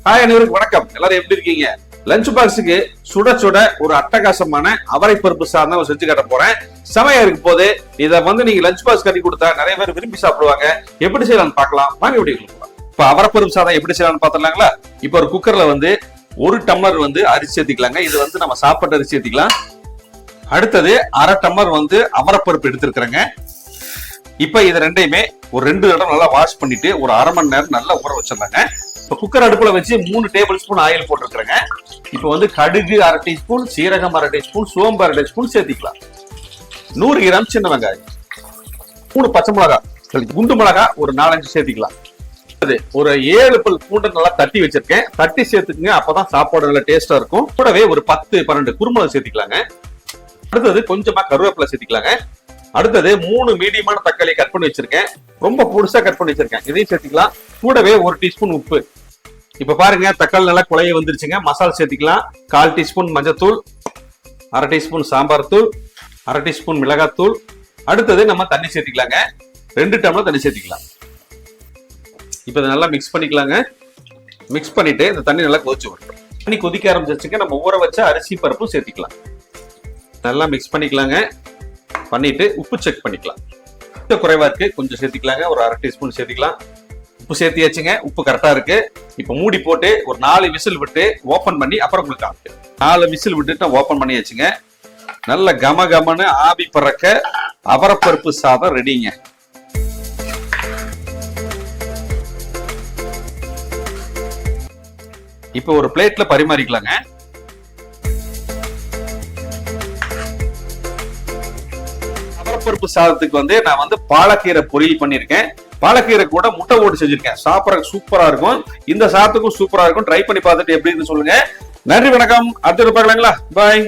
Hi அனைவருக்கும் வணக்கம். எல்லாரும் எப்படி இருக்கீங்க? லஞ்ச் பாக்ஸுக்கு சுட சுட ஒரு அட்டகாசமான அவரை பருப்பு சாதம் செஞ்சு காட்ட போறேன். செமையா இருக்கு போது இதை நீங்க லஞ்ச் பாக்ஸ் கட்டி கொடுத்தா நிறைய பேர் விரும்பி சாப்பிடுவாங்க. எப்படி செய்யலாம்னு பார்க்கலாம் வாங்க. எப்படி இப்ப அவரை பருப்பு சாதம் எப்படி செய்யலாம்னு பாத்துடலாங்களா? இப்ப ஒரு குக்கர்ல ஒரு டம்ளர் அரிசி சேர்த்திக்கலாங்க. இது நம்ம சாப்பாட்டு அரிசி சேர்த்திக்கலாம். அடுத்தது அரை டம்ளர் அவரைப்பருப்பு எடுத்திருக்கிறேங்க. இப்ப இது ரெண்டையுமே ஒரு 2 தடவை நல்லா வாஷ் பண்ணிட்டு ஒரு அரை மணி நேரம் நல்லா ஊற வச்சிருந்தாங்க. இப்ப குக்கர் அடுப்புல வச்சு 3 டேபிள் ஸ்பூன் ஆயில் போட்டுருக்கிறேங்க. இப்ப கடுகு அரை டீஸ்பூன், சீரகம் அரை டீஸ்பூன், சோம்பு அரை டீஸ்பூன் சேர்த்திக்கலாம். 100 கிராம் சின்ன வெங்காயம், 3 பச்சை மிளகா, குண்டு மிளகா ஒரு 4-5 சேர்த்திக்கலாம். ஒரு 7 பல் பூண்டை நல்லா தட்டி வச்சிருக்கேன். தட்டி சேர்த்துக்குங்க, அப்பதான் சாப்பாடு நல்லா டேஸ்டா இருக்கும். கூடவே ஒரு 10-12 குருமிளகு சேர்த்திக்கலாங்க. அடுத்தது கொஞ்சமா கருவேப்பிலை சேர்த்திக்கலாங்க. அடுத்தது 3 மீடியமான தக்காளி கட் பண்ணி வச்சிருக்கேன். ரொம்ப பொடிசா கட் பண்ணி வச்சிருக்கேன். இதையும் சேர்த்திக்கலாம். கூடவே 1 டீஸ்பூன் உப்பு. இப்ப பாருங்க தக்காளி நல்லா குழைய வந்துருச்சுங்க. மசாலா சேர்த்திக்கலாம். 1/4 டீஸ்பூன் மஞ்சத்தூள், அரை டீஸ்பூன் சாம்பார் தூள், அரை டீஸ்பூன் மிளகாத்தூள். அடுத்தது நம்ம தண்ணி சேர்த்திக்கலாங்க. 2 டம்ளர் தண்ணி சேர்த்திக்கலாம். இப்ப இதை நல்லா மிக்ஸ் பண்ணிக்கலாங்க. மிக்ஸ் பண்ணிட்டு இந்த தண்ணி நல்லா கொதிச்சு விட்டுரும். தண்ணி கொதிக்க ஆரம்பிச்சிருச்சுங்க. நம்ம ஊற வச்ச அரிசி பருப்பும் சேர்த்திக்கலாம். நல்லா மிக்ஸ் பண்ணிக்கலாங்க. பண்ணிட்டு உப்பு செக் பண்ணிக்கலாம். குறைவா இருக்கு கொஞ்சம் சேர்த்திக்கலாங்க. ஒரு அரை டீஸ்பூன் சேர்த்திக்கலாம். உப்பு சேர்த்தியாச்சுங்க. உப்பு கரெக்டா இருக்கு. இப்ப மூடி போட்டு ஒரு 4 விசில் விட்டு ஓபன் பண்ணி அப்புறம் உங்களுக்கு காமிக்கு. 4 விசில் விட்டுட்டு ஓபன் பண்ணியாச்சுங்க. நல்ல கம கமன்னு ஆவி பறக்க அவரைப்பருப்பு சாதம் ரெடிங்க. இப்ப ஒரு பிளேட்ல பரிமாறிக்கலாங்க. அவரைப்பருப்பு சாதத்துக்கு நான் பாலக்கீரை பொரியல் பண்ணிருக்கேன். பாலக்கீரை கூட முட்டை ஓட்டு செஞ்சிருக்கேன். சாப்பிட சூப்பரா இருக்கும். இந்த சாதத்துக்கும் சூப்பரா இருக்கும். ட்ரை பண்ணி பார்த்துட்டு எப்படி இருக்கு சொல்லுங்க. நன்றி, வணக்கம். அடுத்த பார்க்கலாங்களா? பாய்.